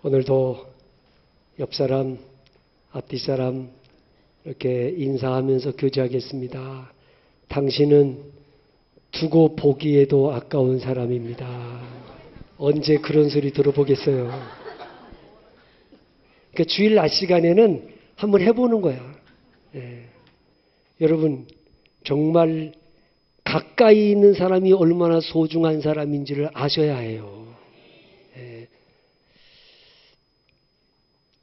오늘도 옆사람, 앞뒤사람 이렇게 인사하면서 교제하겠습니다. 당신은 두고 보기에도 아까운 사람입니다. 언제 그런 소리 들어보겠어요? 그러니까 주일 낮 시간에는 한번 해보는 거야. 여러분, 정말 가까이 있는 사람이 얼마나 소중한 사람인지를 아셔야 해요.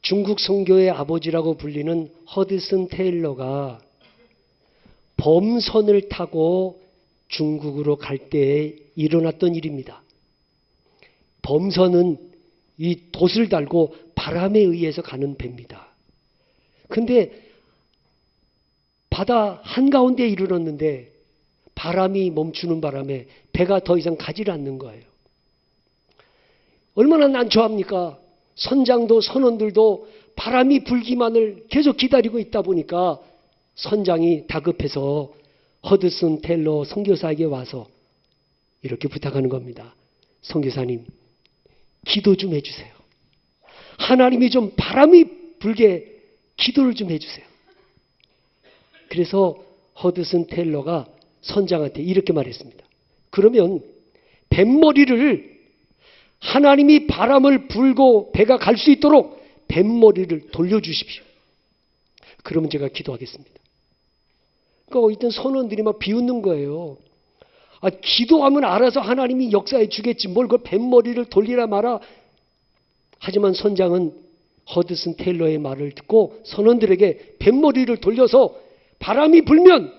중국 선교의 아버지라고 불리는 허드슨 테일러가 범선을 타고 중국으로 갈 때에 일어났던 일입니다. 범선은 이 돛을 달고 바람에 의해서 가는 배입니다. 근데 바다 한가운데에 이르렀는데 바람이 멈추는 바람에 배가 더 이상 가지를 않는 거예요. 얼마나 난처합니까? 선장도 선원들도 바람이 불기만을 계속 기다리고 있다 보니까 선장이 다급해서 허드슨 테일러 선교사에게 와서 이렇게 부탁하는 겁니다. 선교사님, 기도 좀 해주세요. 하나님이 좀 바람이 불게 기도를 좀 해주세요. 그래서 허드슨 테일러가 선장한테 이렇게 말했습니다. 그러면 뱃머리를 하나님이 바람을 불고 배가 갈 수 있도록 뱃머리를 돌려주십시오. 그러면 제가 기도하겠습니다. 그러니까 이때 선원들이 막 비웃는 거예요. 기도하면 알아서 하나님이 역사해 주겠지. 뭘 그걸 뱃머리를 돌리라 마라. 하지만 선장은 허드슨 테일러의 말을 듣고 선원들에게 뱃머리를 돌려서 바람이 불면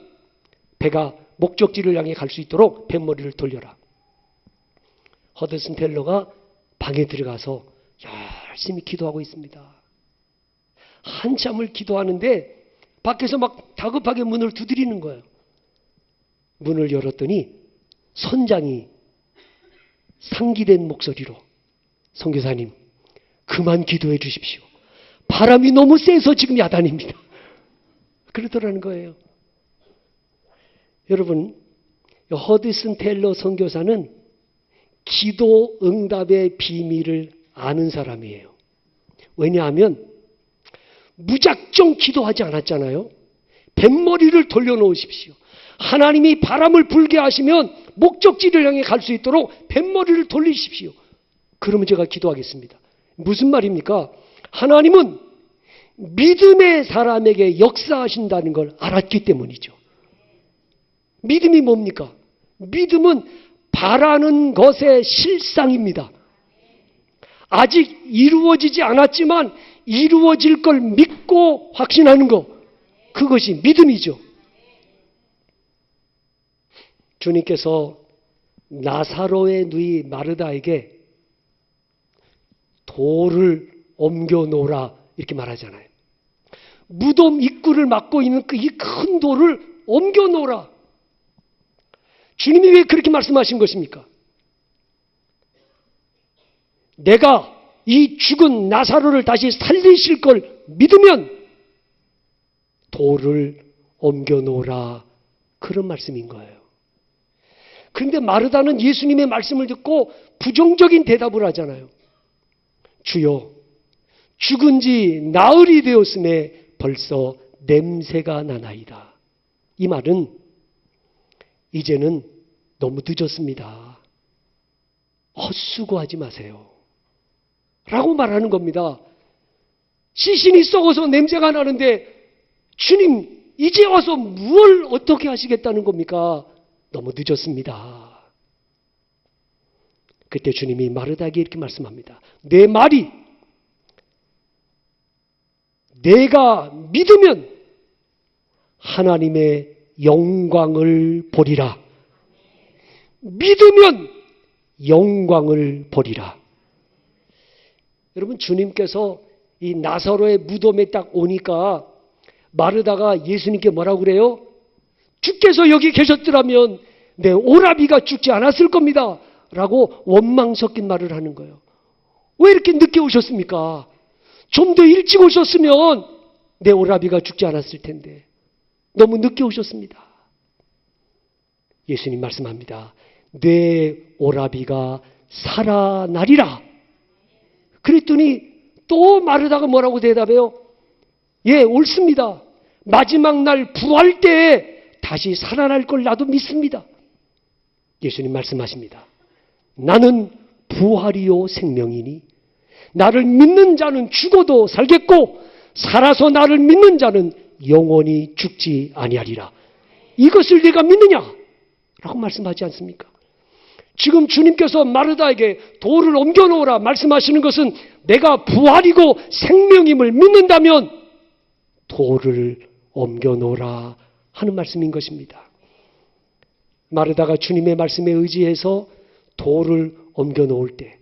배가 목적지를 향해 갈 수 있도록 뱃머리를 돌려라. 허드슨 테일러가 방에 들어가서 열심히 기도하고 있습니다. 한참을 기도하는데 밖에서 막 다급하게 문을 두드리는 거예요. 문을 열었더니 선장이 상기된 목소리로 선교사님, 그만 기도해 주십시오. 바람이 너무 세서 지금 야단입니다. 그러더라는 거예요. 여러분, 허드슨 테일러 선교사는 기도 응답의 비밀을 아는 사람이에요. 왜냐하면 무작정 기도하지 않았잖아요. 뱃머리를 돌려놓으십시오. 하나님이 바람을 불게 하시면 목적지를 향해 갈 수 있도록 뱃머리를 돌리십시오. 그러면 제가 기도하겠습니다. 무슨 말입니까? 하나님은 믿음의 사람에게 역사하신다는 걸 알았기 때문이죠. 믿음이 뭡니까? 믿음은 바라는 것의 실상입니다. 아직 이루어지지 않았지만 이루어질 걸 믿고 확신하는 것, 그것이 믿음이죠. 주님께서 나사로의 누이 마르다에게 돌을 옮겨 놓으라 이렇게 말하잖아요. 무덤 입구를 막고 있는 이 큰 돌을 옮겨 놓으라. 주님이 왜 그렇게 말씀하신 것입니까? 내가 이 죽은 나사로를 다시 살리실 걸 믿으면 돌을 옮겨 놓으라. 그런 말씀인 거예요. 그런데 마르다는 예수님의 말씀을 듣고 부정적인 대답을 하잖아요. 주여, 죽은 지 나흘이 되었음에 벌써 냄새가 나나이다. 이 말은 이제는 너무 늦었습니다. 헛수고하지 마세요. 라고 말하는 겁니다. 시신이 썩어서 냄새가 나는데 주님 이제 와서 뭘 어떻게 하시겠다는 겁니까? 너무 늦었습니다. 그때 주님이 마르다에게 이렇게 말씀합니다. 내 말이 내가 믿으면 하나님의 영광을 보리라. 믿으면 영광을 보리라. 여러분, 주님께서 이 나사로의 무덤에 딱 오니까 마르다가 예수님께 뭐라고 그래요? 주께서 여기 계셨더라면 내 오라비가 죽지 않았을 겁니다. 라고 원망 섞인 말을 하는 거예요. 왜 이렇게 늦게 오셨습니까? 좀 더 일찍 오셨으면 내 오라비가 죽지 않았을 텐데 너무 늦게 오셨습니다. 예수님 말씀합니다. 내 오라비가 살아나리라. 그랬더니 또 마르다가 뭐라고 대답해요? 예, 옳습니다. 마지막 날 부활 때에 다시 살아날 걸 나도 믿습니다. 예수님 말씀하십니다. 나는 부활이요 생명이니 나를 믿는 자는 죽어도 살겠고 살아서 나를 믿는 자는 영원히 죽지 아니하리라. 이것을 네가 믿느냐? 라고 말씀하지 않습니까? 지금 주님께서 마르다에게 돌을 옮겨놓으라 말씀하시는 것은 내가 부활이고 생명임을 믿는다면 돌을 옮겨놓으라 하는 말씀인 것입니다. 마르다가 주님의 말씀에 의지해서 돌을 옮겨놓을 때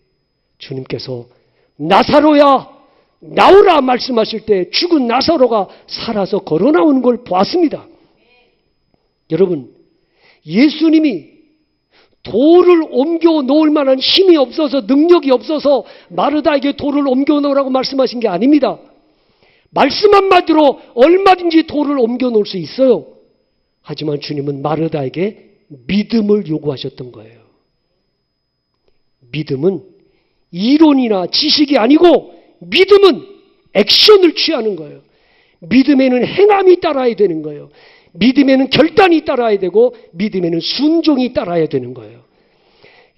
주님께서 나사로야 나오라 말씀하실 때 죽은 나사로가 살아서 걸어 나오는 걸 보았습니다. 여러분, 예수님이 돌을 옮겨 놓을 만한 힘이 없어서 능력이 없어서 마르다에게 돌을 옮겨 놓으라고 말씀하신 게 아닙니다. 말씀 한마디로 얼마든지 돌을 옮겨 놓을 수 있어요. 하지만 주님은 마르다에게 믿음을 요구하셨던 거예요. 믿음은 이론이나 지식이 아니고 믿음은 액션을 취하는 거예요. 믿음에는 행함이 따라야 되는 거예요. 믿음에는 결단이 따라야 되고 믿음에는 순종이 따라야 되는 거예요.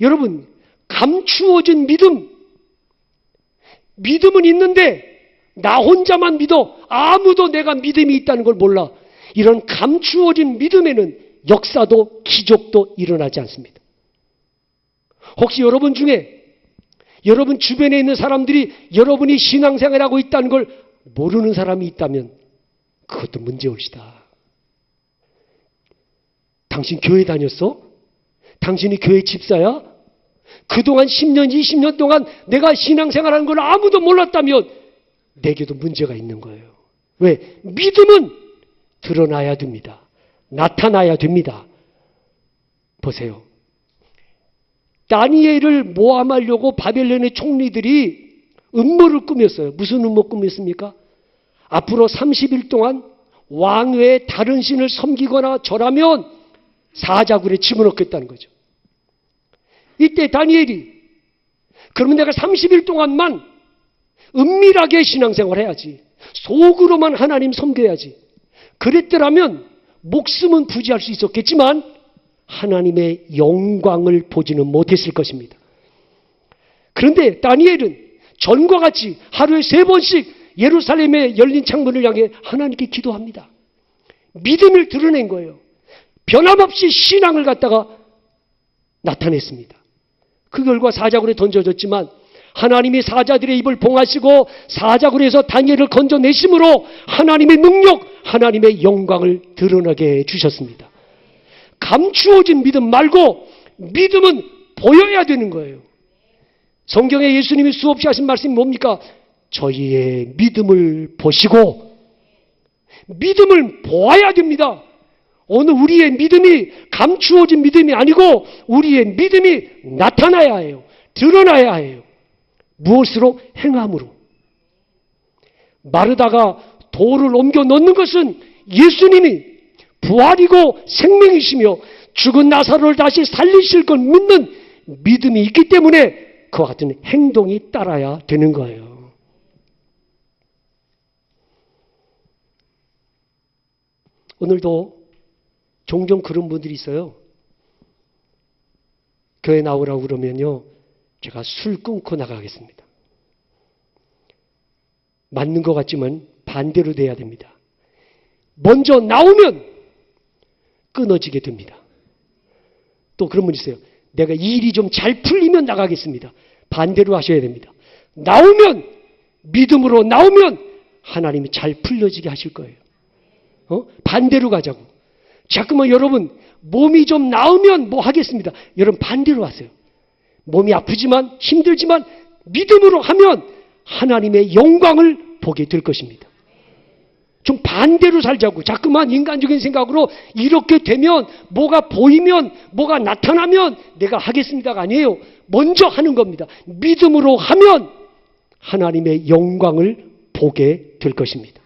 여러분, 감추어진 믿음은 있는데 나 혼자만 믿어. 아무도 내가 믿음이 있다는 걸 몰라. 이런 감추어진 믿음에는 역사도 기적도 일어나지 않습니다. 혹시 여러분 중에 여러분 주변에 있는 사람들이 여러분이 신앙생활하고 있다는 걸 모르는 사람이 있다면 그것도 문제올시다. 당신 교회 다녔어? 당신이 교회 집사야? 그동안 10년, 20년 동안 내가 신앙생활하는 걸 아무도 몰랐다면 내게도 문제가 있는 거예요. 왜? 믿음은 드러나야 됩니다. 나타나야 됩니다. 보세요. 다니엘을 모함하려고 바벨론의 총리들이 음모를 꾸몄어요. 무슨 음모 꾸몄습니까? 앞으로 30일 동안 왕 외에 다른 신을 섬기거나 절하면 사자굴에 집어넣겠다는 거죠. 이때 다니엘이 그러면 내가 30일 동안만 은밀하게 신앙생활 해야지. 속으로만 하나님 섬겨야지. 그랬더라면 목숨은 부지할 수 있었겠지만 하나님의 영광을 보지는 못했을 것입니다. 그런데 다니엘은 전과 같이 하루에 3번씩 예루살렘의 열린 창문을 향해 하나님께 기도합니다. 믿음을 드러낸 거예요. 변함없이 신앙을 갖다가 나타냈습니다. 그 결과 사자굴에 던져졌지만 하나님이 사자들의 입을 봉하시고 사자굴에서 다니엘을 건져내심으로 하나님의 능력, 하나님의 영광을 드러나게 해주셨습니다. 감추어진 믿음 말고 믿음은 보여야 되는 거예요. 성경에 예수님이 수없이 하신 말씀이 뭡니까? 저희의 믿음을 보시고 믿음을 보아야 됩니다. 오늘 우리의 믿음이 감추어진 믿음이 아니고 우리의 믿음이 나타나야 해요. 드러나야 해요. 무엇으로? 행함으로. 마르다가 돌을 옮겨 놓는 것은 예수님이 부활이고 생명이시며 죽은 나사로를 다시 살리실 걸 믿는 믿음이 있기 때문에 그와 같은 행동이 따라야 되는 거예요. 오늘도 종종 그런 분들이 있어요. 교회 나오라고 그러면요, 제가 술 끊고 나가겠습니다. 맞는 것 같지만 반대로 돼야 됩니다. 먼저 나오면 끊어지게 됩니다. 또 그런 분 있어요. 내가 일이 좀 잘 풀리면 나가겠습니다. 반대로 하셔야 됩니다. 나오면, 믿음으로 나오면 하나님이 잘 풀려지게 하실 거예요. 반대로 가자고. 자꾸만 여러분 몸이 좀 나으면 뭐 하겠습니다. 여러분 반대로 하세요. 몸이 아프지만 힘들지만 믿음으로 하면 하나님의 영광을 보게 될 것입니다. 좀 반대로 살자고. 자꾸만 인간적인 생각으로 이렇게 되면 뭐가 보이면 뭐가 나타나면 내가 하겠습니다가 아니에요. 먼저 하는 겁니다. 믿음으로 하면 하나님의 영광을 보게 될 것입니다.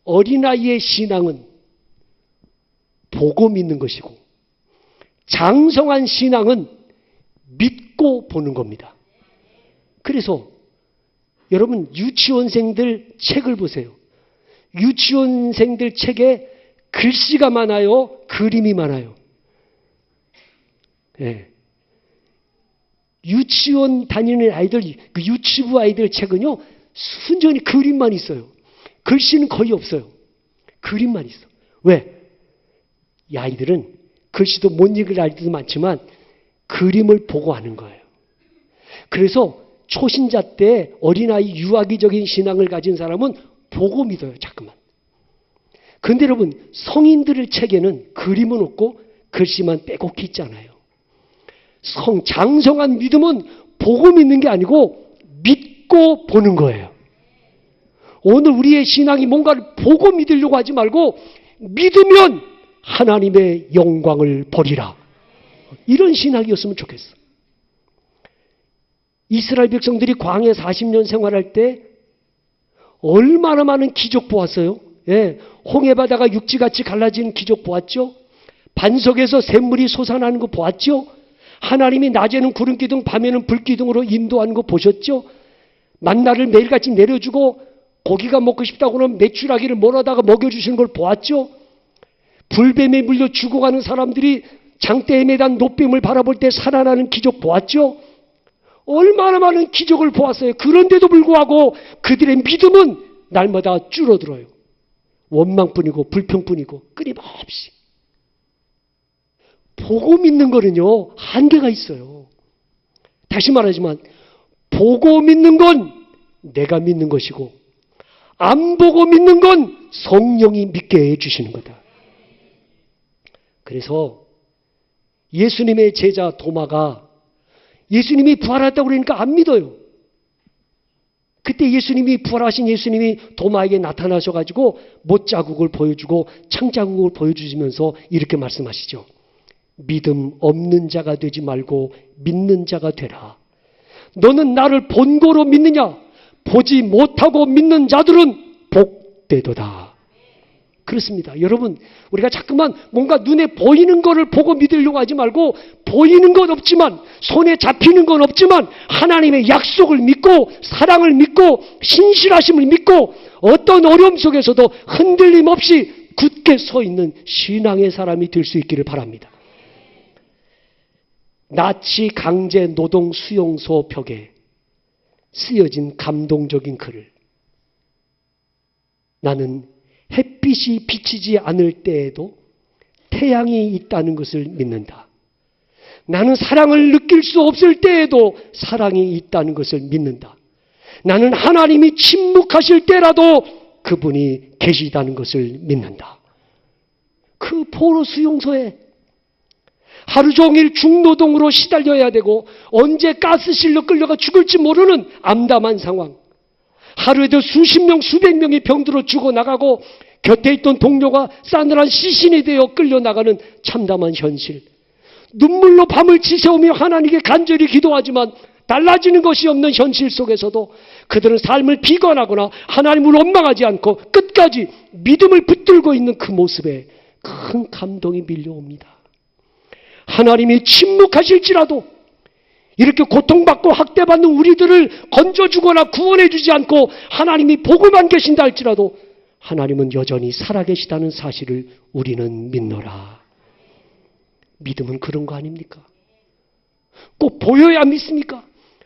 어린아이의 신앙은 보고 믿는 것이고 장성한 신앙은 믿고 보는 겁니다. 그래서 여러분 유치원생들 책을 보세요. 유치원생들 책에 글씨가 많아요? 그림이 많아요? 예. 유치원 다니는 아이들, 그 유치부 아이들 책은요, 순전히 그림만 있어요. 글씨는 거의 없어요. 그림만 있어. 왜? 이 아이들은 글씨도 못 읽을 아이들도 많지만 그림을 보고 하는 거예요. 그래서 초신자 때 어린아이 유아기적인 신앙을 가진 사람은 보고 믿어요. 자꾸만. 그런데 여러분 성인들의 책에는 그림은 없고 글씨만 빼곡히 있잖아요. 장성한 믿음은 보고 믿는 게 아니고 믿고 보는 거예요. 오늘 우리의 신앙이 뭔가를 보고 믿으려고 하지 말고 믿으면 하나님의 영광을 보리라. 이런 신학이었으면 좋겠어. 이스라엘 백성들이 광야 40년 생활할 때 얼마나 많은 기적 보았어요. 예, 홍해바다가 육지같이 갈라지는 기적 보았죠. 반석에서 샘물이 솟아나는 거 보았죠. 하나님이 낮에는 구름기둥 밤에는 불기둥으로 인도하는 거 보셨죠. 만나를 매일같이 내려주고 고기가 먹고 싶다고는 메추라기를 몰아다가 먹여주시는 걸 보았죠. 불뱀에 물려 죽어가는 사람들이 장대에 매단 노뱀을 바라볼 때 살아나는 기적 보았죠. 얼마나 많은 기적을 보았어요. 그런데도 불구하고 그들의 믿음은 날마다 줄어들어요. 원망뿐이고 불평뿐이고 끊임없이. 보고 믿는 거는요 한계가 있어요. 다시 말하지만 보고 믿는 건 내가 믿는 것이고 안 보고 믿는 건 성령이 믿게 해주시는 거다. 그래서 예수님의 제자 도마가 예수님이 부활했다고 그러니까 안 믿어요. 그때 예수님이 부활하신 예수님이 도마에게 나타나셔가지고 못자국을 보여주고 창자국을 보여주시면서 이렇게 말씀하시죠. 믿음 없는 자가 되지 말고 믿는 자가 되라. 너는 나를 본고로 믿느냐? 보지 못하고 믿는 자들은 복되도다. 그렇습니다. 여러분 우리가 자꾸만 뭔가 눈에 보이는 거를 보고 믿으려고 하지 말고 보이는 건 없지만 손에 잡히는 건 없지만 하나님의 약속을 믿고 사랑을 믿고 신실하심을 믿고 어떤 어려움 속에서도 흔들림 없이 굳게 서 있는 신앙의 사람이 될 수 있기를 바랍니다. 나치 강제 노동 수용소 벽에 쓰여진 감동적인 글을 나는 햇빛이 비치지 않을 때에도 태양이 있다는 것을 믿는다. 나는 사랑을 느낄 수 없을 때에도 사랑이 있다는 것을 믿는다. 나는 하나님이 침묵하실 때라도 그분이 계시다는 것을 믿는다. 그 포로 수용소에 하루 종일 중노동으로 시달려야 되고 언제 가스실로 끌려가 죽을지 모르는 암담한 상황. 하루에도 수십 명, 수백 명이 병들어 죽어나가고 곁에 있던 동료가 싸늘한 시신이 되어 끌려나가는 참담한 현실. 눈물로 밤을 지새우며 하나님께 간절히 기도하지만 달라지는 것이 없는 현실 속에서도 그들은 삶을 비관하거나 하나님을 원망하지 않고 끝까지 믿음을 붙들고 있는 그 모습에 큰 감동이 밀려옵니다. 하나님이 침묵하실지라도 이렇게 고통받고 학대받는 우리들을 건져주거나 구원해주지 않고 하나님이 보고만 계신다 할지라도 하나님은 여전히 살아계시다는 사실을 우리는 믿노라. 믿음은 그런 거 아닙니까? 꼭 보여야 믿습니까?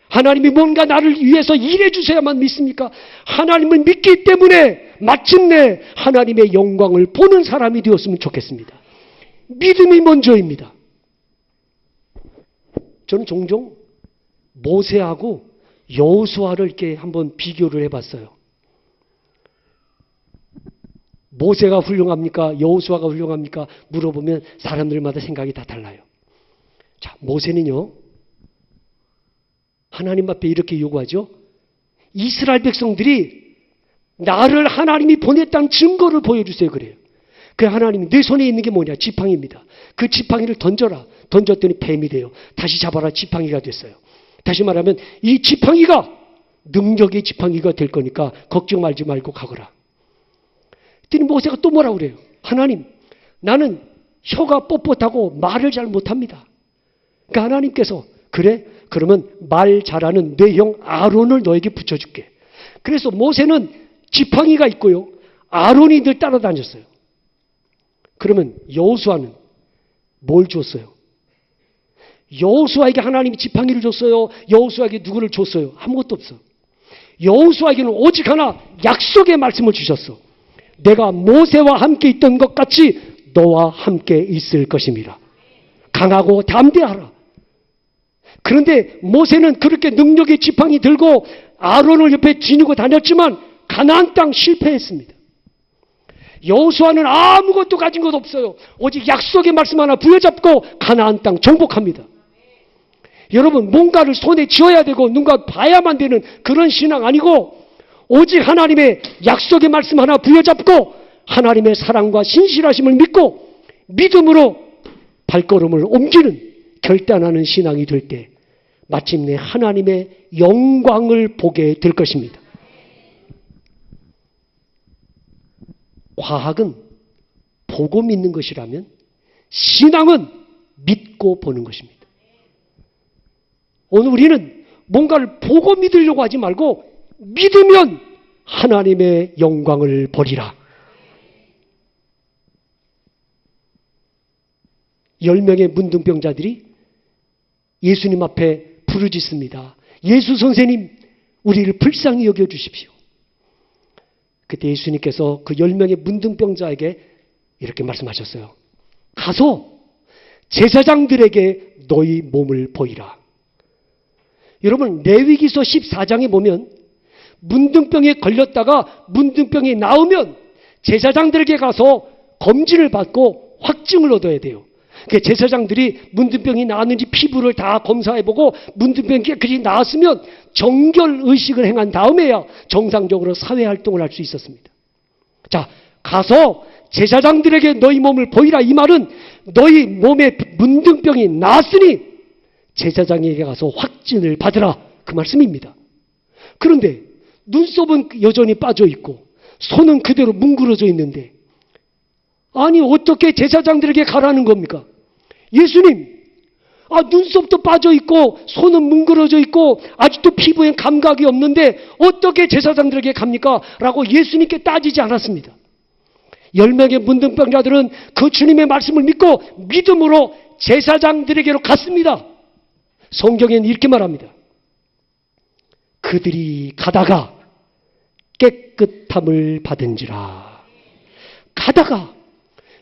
하나님이 뭔가 나를 위해서 일해주셔야만 믿습니까? 하나님을 믿기 때문에 마침내 하나님의 영광을 보는 사람이 되었으면 좋겠습니다. 믿음이 먼저입니다. 저는 종종 모세하고 여호수아를 이렇게 한번 비교를 해봤어요. 모세가 훌륭합니까? 여호수아가 훌륭합니까? 물어보면 사람들마다 생각이 다 달라요. 자, 모세는요, 하나님 앞에 이렇게 요구하죠. 이스라엘 백성들이 나를 하나님이 보냈다는 증거를 보여주세요. 그래요. 그 하나님이 내 손에 있는 게 뭐냐? 지팡이입니다. 그 지팡이를 던져라. 던졌더니 뱀이 돼요. 다시 잡아라. 지팡이가 됐어요. 다시 말하면 이 지팡이가 능력의 지팡이가 될 거니까 걱정 말지 말고 가거라. 그랬더니 모세가 또 뭐라고 그래요? 하나님, 나는 혀가 뻣뻣하고 말을 잘 못합니다. 그러니까 하나님께서 그래? 그러면 말 잘하는 내 형 아론을 너에게 붙여줄게. 그래서 모세는 지팡이가 있고요. 아론이 늘 따라다녔어요. 그러면 여호수아는 뭘 줬어요? 여호수아에게 하나님이 지팡이를 줬어요? 여호수아에게 누구를 줬어요? 아무것도 없어. 여호수아에게는 오직 하나 약속의 말씀을 주셨어. 내가 모세와 함께 있던 것 같이 너와 함께 있을 것임이라. 강하고 담대하라. 그런데 모세는 그렇게 능력의 지팡이 들고 아론을 옆에 지니고 다녔지만 가나안 땅 실패했습니다. 여호수아는 아무것도 가진 것 없어요. 오직 약속의 말씀 하나 부여잡고 가나안 땅 정복합니다. 여러분, 뭔가를 손에 쥐어야 되고 누군가 봐야만 되는 그런 신앙 아니고 오직 하나님의 약속의 말씀 하나 부여잡고 하나님의 사랑과 신실하심을 믿고 믿음으로 발걸음을 옮기는 결단하는 신앙이 될 때 마침내 하나님의 영광을 보게 될 것입니다. 과학은 보고 믿는 것이라면 신앙은 믿고 보는 것입니다. 오늘 우리는 뭔가를 보고 믿으려고 하지 말고 믿으면 하나님의 영광을 보리라. 10명의 문둥병자들이 예수님 앞에 부르짖습니다. 예수 선생님, 우리를 불쌍히 여겨주십시오. 그때 예수님께서 그 10명의 문둥병자에게 이렇게 말씀하셨어요. 가서 제사장들에게 너희 몸을 보이라. 여러분, 레위기서 14장에 보면 문둥병에 걸렸다가 문둥병이 나으면 제사장들에게 가서 검진을 받고 확증을 얻어야 돼요. 제사장들이 문둥병이 나았는지 피부를 다 검사해보고 문둥병이 깨끗이 나았으면 정결의식을 행한 다음에야 정상적으로 사회활동을 할 수 있었습니다. 자, 가서 제사장들에게 너희 몸을 보이라. 이 말은 너희 몸에 문둥병이 나았으니 제사장에게 가서 확진을 받으라. 그 말씀입니다. 그런데 눈썹은 여전히 빠져있고 손은 그대로 뭉그러져 있는데 아니 어떻게 제사장들에게 가라는 겁니까? 예수님, 눈썹도 빠져있고 손은 뭉그러져 있고 아직도 피부에 감각이 없는데 어떻게 제사장들에게 갑니까? 라고 예수님께 따지지 않았습니다. 10명의 문둥병자들은 그 주님의 말씀을 믿고 믿음으로 제사장들에게로 갔습니다. 성경에는 이렇게 말합니다. 그들이 가다가 깨끗함을 받은지라. 가다가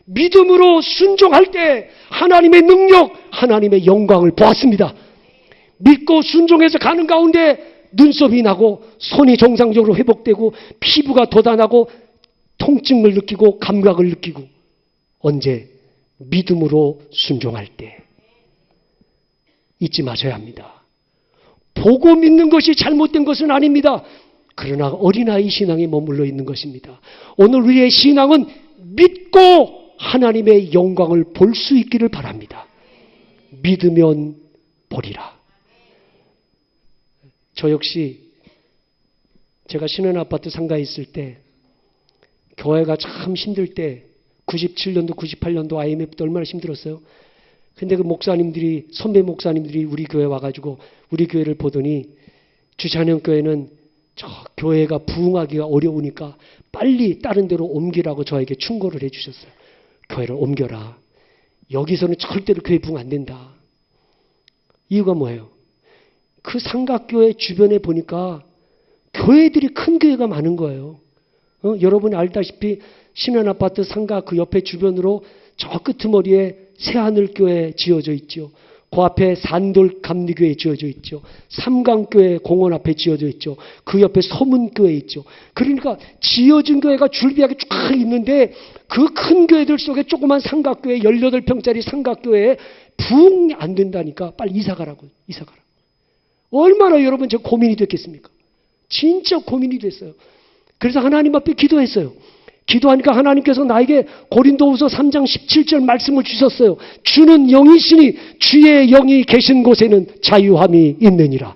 믿음으로 순종할 때 하나님의 능력, 하나님의 영광을 보았습니다. 믿고 순종해서 가는 가운데 눈썹이 나고 손이 정상적으로 회복되고 피부가 돋아나고 통증을 느끼고 감각을 느끼고 언제? 믿음으로 순종할 때. 잊지 마셔야 합니다. 보고 믿는 것이 잘못된 것은 아닙니다. 그러나 어린아이 신앙에 머물러 있는 것입니다. 오늘 우리의 신앙은 믿고 하나님의 영광을 볼 수 있기를 바랍니다. 믿으면 보리라. 저 역시 제가 신혼아파트 상가에 있을 때 교회가 참 힘들 때 97년도 98년도 IMF 때 얼마나 힘들었어요. 근데 그 목사님들이 선배 목사님들이 우리 교회 와가지고 우리 교회를 보더니 주찬영 교회는 저 교회가 부흥하기가 어려우니까 빨리 다른 데로 옮기라고 저에게 충고를 해주셨어요. 교회를 옮겨라. 여기서는 절대로 교회 부흥 안 된다. 이유가 뭐예요? 그 상가교회 주변에 보니까 교회들이 큰 교회가 많은 거예요. 여러분이 알다시피 신한아파트 상가 그 옆에 주변으로 저 끄트머리에 새하늘교회 지어져 있죠. 그 앞에 산돌 감리교회 지어져 있죠. 삼강교회 공원 앞에 지어져 있죠. 그 옆에 서문교회 있죠. 그러니까 지어진 교회가 줄비하게 쫙 있는데 그 큰 교회들 속에 조그만 삼각교회 18평짜리 삼각교회에 부흥이 안 된다니까 빨리 이사가라고. 이사가라. 얼마나 여러분 저 고민이 됐겠습니까? 진짜 고민이 됐어요. 그래서 하나님 앞에 기도했어요. 기도하니까 하나님께서 나에게 고린도후서 3장 17절 말씀을 주셨어요. 주는 영이시니 주의 영이 계신 곳에는 자유함이 있느니라.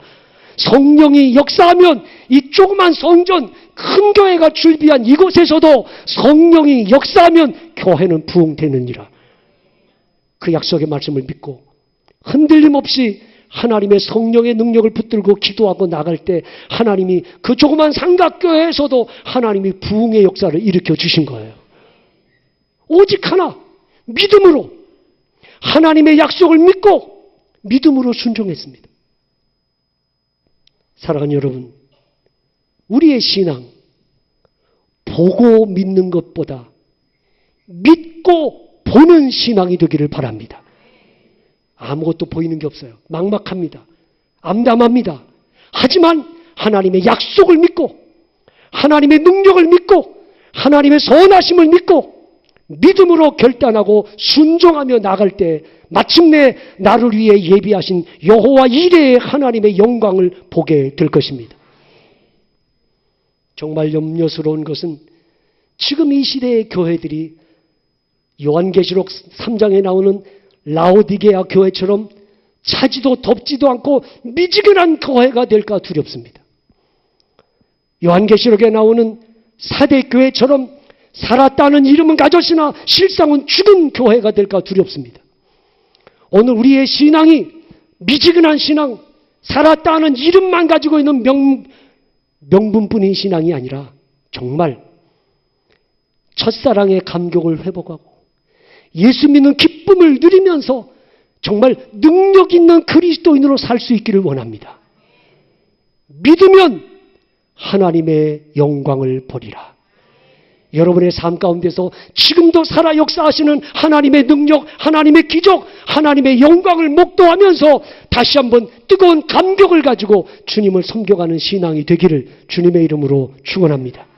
성령이 역사하면 이 조그만 성전 큰 교회가 줄비한 이곳에서도 성령이 역사하면 교회는 부흥되느니라. 그 약속의 말씀을 믿고 흔들림 없이 하나님의 성령의 능력을 붙들고 기도하고 나갈 때 하나님이 그 조그만 삼각교회에서도 하나님이 부흥의 역사를 일으켜 주신 거예요. 오직 하나, 믿음으로 하나님의 약속을 믿고 믿음으로 순종했습니다. 사랑하는 여러분, 우리의 신앙 보고 믿는 것보다 믿고 보는 신앙이 되기를 바랍니다. 아무것도 보이는 게 없어요. 막막합니다. 암담합니다. 하지만 하나님의 약속을 믿고 하나님의 능력을 믿고 하나님의 선하심을 믿고 믿음으로 결단하고 순종하며 나갈 때 마침내 나를 위해 예비하신 여호와 이레의 하나님의 영광을 보게 될 것입니다. 정말 염려스러운 것은 지금 이 시대의 교회들이 요한계시록 3장에 나오는 라오디게아 교회처럼 차지도 덥지도 않고 미지근한 교회가 될까 두렵습니다. 요한계시록에 나오는 사대 교회처럼 살았다는 이름은 가졌으나 실상은 죽은 교회가 될까 두렵습니다. 오늘 우리의 신앙이 미지근한 신앙, 살았다는 이름만 가지고 있는 명분뿐인 신앙이 아니라 정말 첫사랑의 감격을 회복하고 예수 믿는 기쁨을 누리면서 정말 능력 있는 그리스도인으로 살 수 있기를 원합니다. 믿으면 하나님의 영광을 보리라. 여러분의 삶 가운데서 지금도 살아 역사하시는 하나님의 능력, 하나님의 기적, 하나님의 영광을 목도하면서 다시 한번 뜨거운 감격을 가지고 주님을 섬겨가는 신앙이 되기를 주님의 이름으로 축원합니다.